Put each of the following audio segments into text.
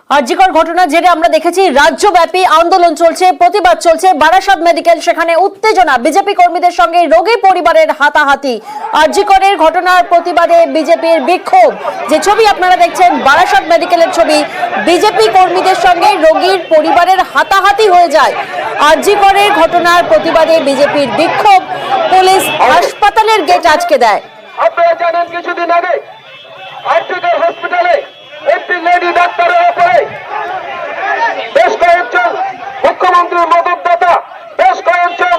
আরজিকর ঘটনার জেরে আমরা দেখেছি রাজ্যব্যাপী আন্দোলন চলছে, প্রতিবাদ চলছে। বারাসাত মেডিকেল, সেখানে উত্তেজনা, বিজেপি কর্মীদের সঙ্গে রোগী পরিবারের হাতাহাতি। আরজিকরের ঘটনার প্রতিবাদে বিজেপির বিক্ষোভ। যে ছবি আপনারা দেখছেন বারাসাত মেডিকেলের ছবি, বিজেপি কর্মীদের সঙ্গে রোগীর পরিবারের হাতাহাতি হয়ে যায়। আরজিকরের ঘটনার প্রতিবাদে বিজেপির বিক্ষোভ। পুলিশ হাসপাতালের গেট আটকে দেয়। আপনারা জানেন কিছুদিন আগে আরজিকর হসপিটালে একটি লেডি ডাক্তারের উপরে বেশ কয়েকজন মুখ্যমন্ত্রীর মদতদাতা বেশ কয়েকজন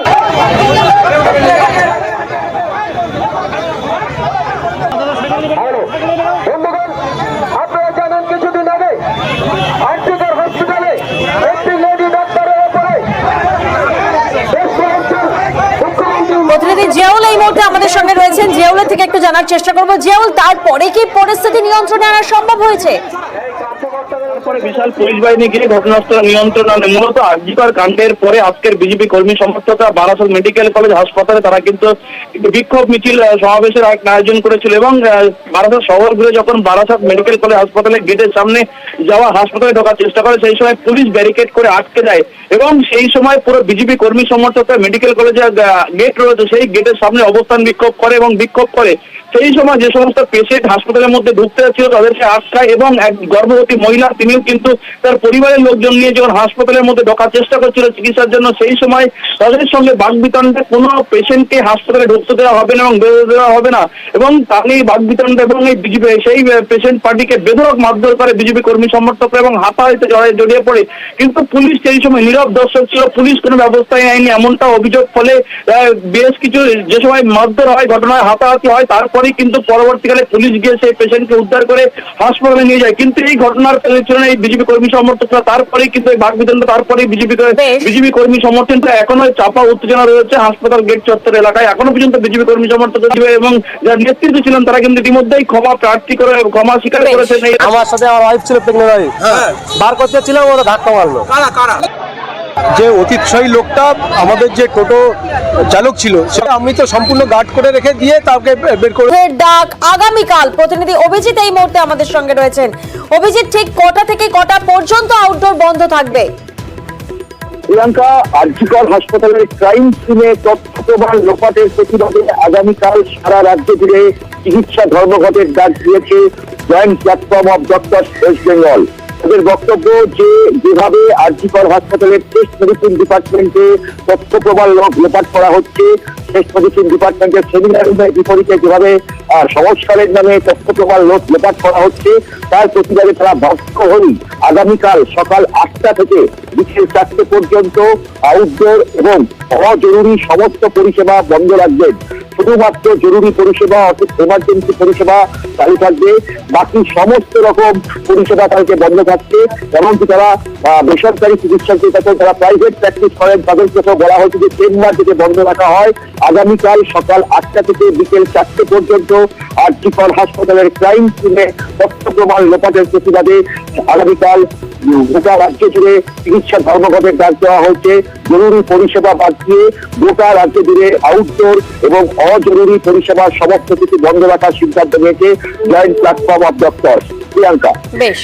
বন্ধুগণ, আপনারা জানেন কিছুদিন আগে আরজিকর হসপিটালে একটি লেডি ডাক্তারের উপরে বেশ কয়েকজন মুখ্যমন্ত্রীর প্রতিনিধি জিয়াউল এই মুহূর্তে আমাদের সঙ্গে রয়েছেন। জিয়াউলের থেকে একটু জানার চেষ্টা করবো। জিয়াউল, তারপরে কি পরিস্থিতি নিয়ন্ত্রণে আনা সম্ভব হয়েছে? বিশাল পুলিশ বাহিনী গিয়ে ঘটনাস্থল নিয়ন্ত্রণ আনে। মূলত আরজিকর কাণ্ডের পরে আজকের বিজেপি কর্মী সমর্থকরা বারাসাত মেডিকেল কলেজ হাসপাতালে তারা কিন্তু বিক্ষোভ মিছিল সমাবেশের আয়োজন করেছিল এবং বারাসাত শহর ঘুরে যখন বারাসাত মেডিকেল কলেজ হাসপাতালের গেটের সামনে যাওয়া, হাসপাতালে ঢোকার চেষ্টা করে, সেই সময় পুলিশ ব্যারিকেড করে আটকে দেয় এবং সেই সময় পুরো বিজেপি কর্মী সমর্থকরা মেডিকেল কলেজের গেট রয়েছে সেই গেটের সামনে অবস্থান বিক্ষোভ করে এবং বিক্ষোভ করে সেই সময় যে সমস্ত পেশেন্ট হাসপাতালের মধ্যে ঢুকতে যাচ্ছিল তাদেরকে আটকায় এবং এক গর্ভবতী মহিলা তিনিও কিন্তু তার পরিবারের লোকজন নিয়ে যখন হাসপাতালের মধ্যে ঢোকার চেষ্টা করছিল চিকিৎসার জন্য, সেই সময় তাদের সঙ্গে বাকবিতণ্ডা, কোনো পেশেন্টকে হাসপাতালে ঢুকতে দেওয়া হবে না এবং বেরোতে দেওয়া হবে না এবং তাকে বাকবিতণ্ডা এবং এই বিজেপি সেই পেশেন্ট পার্টিকে বেধড়ক মারধর করে বিজেপি কর্মী সমর্থকরা এবং হাতাহাতিতে জড়িয়ে পড়ে। কিন্তু পুলিশ সেই সময় নীরব দর্শক ছিল, পুলিশ কোনো ব্যবস্থাই নেয়নি এমনটা অভিযোগ। ফলে বেশ কিছু যে সময় মারধর হয়, ঘটনায় হাতাহাতি হয়, তারপরেই কিন্তু পরবর্তীকালে পুলিশ গিয়ে সেই পেশেন্টকে উদ্ধার করে হাসপাতালে নিয়ে যায়। কিন্তু এই ঘটনার পেছনে এই বিজেপি কর্মী সমর্থকরা তারপরেই কিন্তু এই বাকবিতণ্ডা, তারপরেই বিজেপি কর্মী সমর্থকরা এখনো চাপা উত্তেজনা রয়েছে হাসপাতাল গেট চত্বর এলাকায়। এখনো পর্যন্ত বিজেপি কর্মী সমর্থক এবং যারা নেতৃত্ব ছিলেন তারা কিন্তু ইতিমধ্যেই ক্ষমা প্রার্থী করে ক্ষমা স্বীকার করেছেন। আমার সাথে আমার ওয়াইফ ছিল প্রেগনেন্ট, বার করতে ছিলাম, ওরা ধাক্কা মারলো। যে অতিথি লোকটা আমাদের যে টোটো চালক ছিল সেটা আমি তো সম্পূর্ণ গার্ড করে রেখে দিয়ে তাকে বের করে ডাক আগামীকাল। প্রতিনিধি অভিজিৎ এই মুহূর্তে আমাদের সঙ্গে রয়েছেন। অভিজিৎ, ঠিক কটা থেকে কটা পর্যন্ত আউটডোর বন্ধ থাকবে? প্রিয়াঙ্কা, আরজিকর হাসপাতালের ক্রাইম সিনে তথ্য প্রমাণ লোপাটের প্রতিবাদে আগামীকাল সারা রাজ্য জুড়ে চিকিৎসা ধর্মঘটের ডাক দিয়েছে joint platform of doctors West Bengal. তাদের বক্তব্য যে যেভাবে আরজিকর হাসপাতালের টেস্ট মেডিসিন ডিপার্টমেন্টে তথ্য প্রমাণ লোপাট করা হচ্ছে, টেস্ট মেডিসিন ডিপার্টমেন্টের সেমিনার রুমের বিপরীতে যেভাবে সংস্কারের নামে তথ্য প্রমাণ লোপাট করা হচ্ছে, তার প্রতিবাদে তারা বাধ্য হয়ে আগামীকাল সকাল 8টা থেকে বিকেল 4টে পর্যন্ত আউটডোর এবং অজরুরি সমস্ত পরিষেবা বন্ধ রাখবেন। শুধুমাত্র জরুরি পরিষেবা অর্থাৎ এমার্জেন্সি পরিষেবা চালু থাকবে, বাকি সমস্ত রকম পরিষেবা তাদেরকে বন্ধ থাকছে। এমনকি তারা বেসরকারি চিকিৎসকদের কাছে যারা প্রাইভেট প্র্যাকটিস করেন তাদের কাছেও বলা হয়েছে যে চেম্বার থেকে বন্ধ রাখা হয়। আগামীকাল সকাল 8টা থেকে বিকেল 4টে পর্যন্ত আরজিকর হাসপাতালের ক্রাইম সিনে তথ্য প্রমাণ লোপাটের প্রতিবাদে আগামীকাল গোটা রাজ্য জুড়ে চিকিৎসা ধর্মঘটের ডাক দেওয়া হয়েছে। জরুরি পরিষেবা বাদ দিয়ে গোটা রাজ্য জুড়ে আউটডোর এবং অজরুরি পরিষেবার সমস্ত কিছু বন্ধ রাখার সিদ্ধান্ত নিয়েছে joint platform of doctors. Priyanka, বেশ।